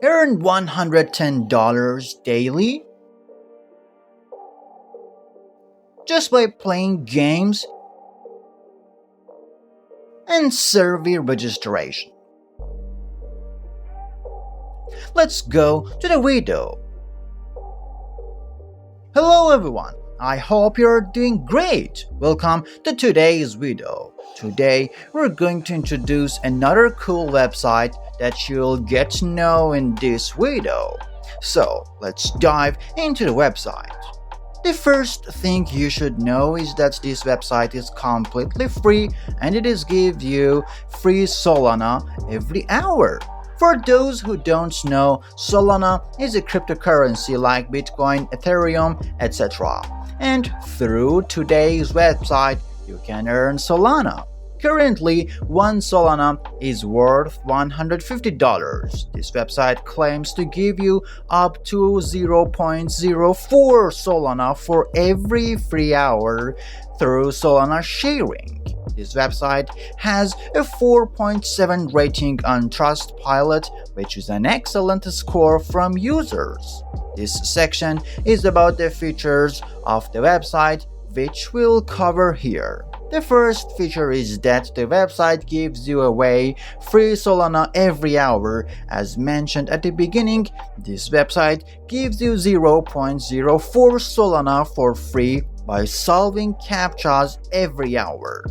Earn $110 daily just by playing games and survey registration. Let's go to the video. Hello everyone, I hope you're doing great. Welcome to today's video. Today we're going to introduce another cool website that you'll get to know in this video. So let's dive into the website. The first thing you should know is that this website is completely free and it is give you free Solana every hour. For those who don't know, Solana is a cryptocurrency like Bitcoin, Ethereum, etc. And through today's website, you can earn Solana. Currently, one Solana is worth $150. This website claims to give you up to 0.04 Solana for every free hour through Solana sharing. This website has a 4.7 rating on Trustpilot, which is an excellent score from users. This section is about the features of the website, which we'll cover here. The first feature is that the website gives you away free Solana every hour. As mentioned at the beginning, this website gives you 0.04 Solana for free by solving CAPTCHAs every hour.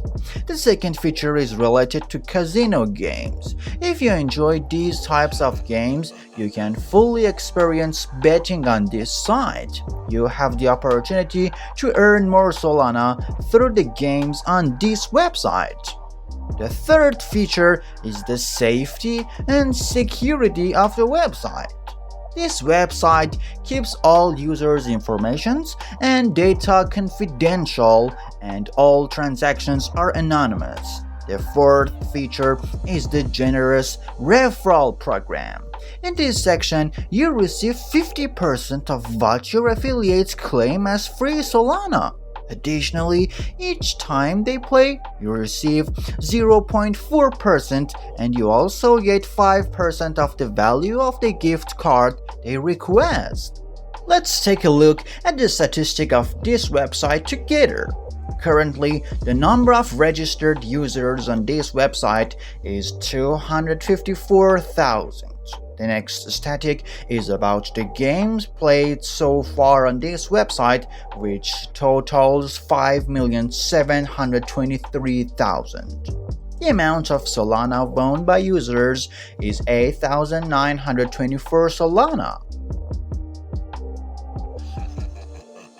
The second feature is related to casino games. If you enjoy these types of games, you can fully experience betting on this site. You have the opportunity to earn more Solana through the games on this website. The third feature is the safety and security of the website. This website keeps all users' information and data confidential, and all transactions are anonymous. The fourth feature is the generous referral program. In this section, you receive 50% of what your affiliates claim as free Solana. Additionally, each time they play, you receive 0.4% and you also get 5% of the value of the gift card they request. Let's take a look at the statistic of this website together. Currently, the number of registered users on this website is 254,000. The next static is about the games played so far on this website, which totals 5,723,000. The amount of Solana owned by users is 8,924 Solana.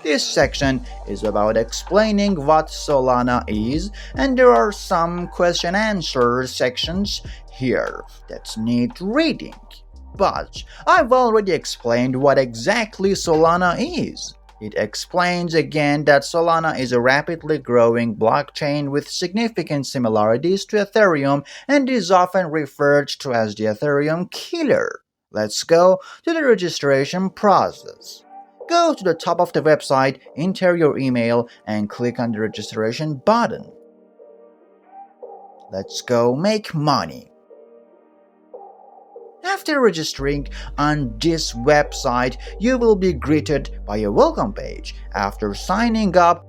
This section is about explaining what Solana is, and there are some question-answer sections here that need reading. But I've already explained what exactly Solana is. It explains again that Solana is a rapidly growing blockchain with significant similarities to Ethereum and is often referred to as the Ethereum killer. Let's go to the registration process. Go to the top of the website, enter your email, and click on the registration button. Let's go make money. After registering on this website, you will be greeted by a welcome page. After signing up,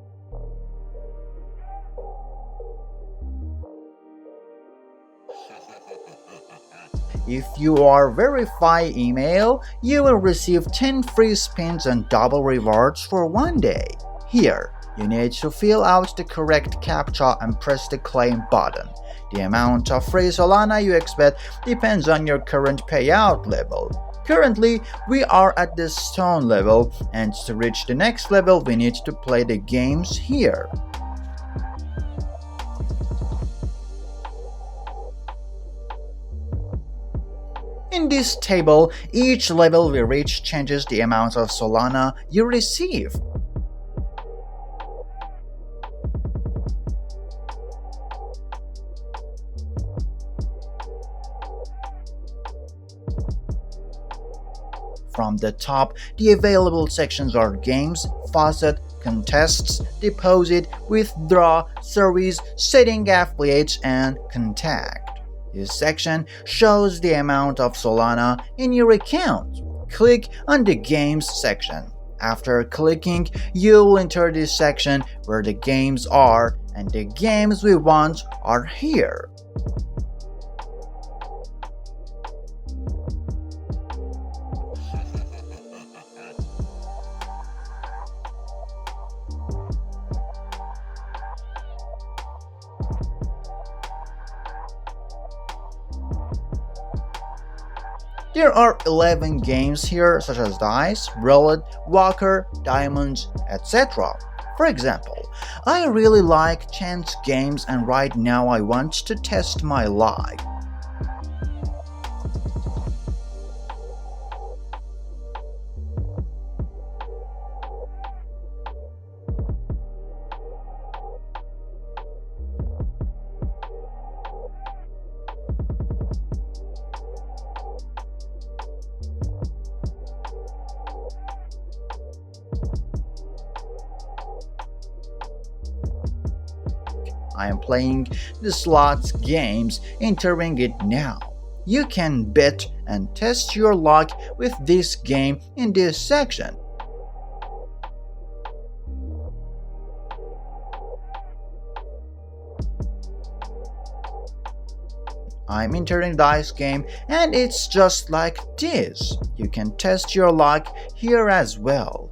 if you are verified email, you will receive 10 free spins and double rewards for one day. Here, you need to fill out the correct CAPTCHA and press the claim button. The amount of free Solana you expect depends on your current payout level. Currently, we are at the stone level, and to reach the next level, we need to play the games here. In this table, each level we reach changes the amount of Solana you receive. From the top, the available sections are games, faucet, contests, deposit, withdraw, service, setting affiliates, and contact. This section shows the amount of Solana in your account. Click on the Games section. After clicking, you'll enter this section where the games are, and the games we want are here. There are 11 games here such as Dice, Roulette, Walker, Diamonds, etc. For example, I really like chance games and right now I want to test my luck. I am playing the slots games, entering it now. You can bet and test your luck with this game in this section. I'm entering Dice game and it's just like this. You can test your luck here as well.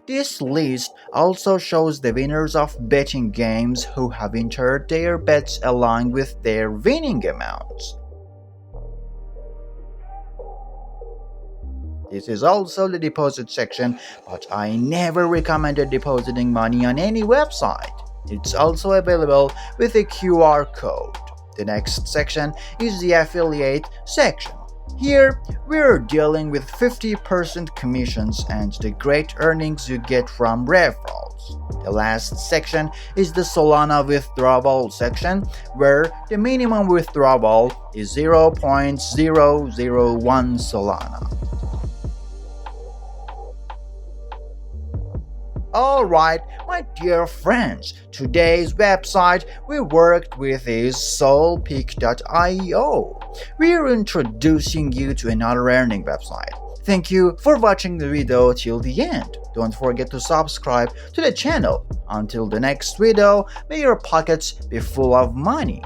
This list also shows the winners of betting games who have entered their bets along with their winning amounts. This is also the deposit section, but I never recommended depositing money on any website. It's also available with a QR code. The next section is the affiliate section. Here, we're dealing with 50% commissions and the great earnings you get from referrals. The last section is the Solana withdrawal section, where the minimum withdrawal is 0.001 Solana. Alright, my dear friends, today's website we worked with is solpeak.io. We're introducing you to another earning website. Thank you for watching the video till the end. Don't forget to subscribe to the channel. Until the next video, may your pockets be full of money.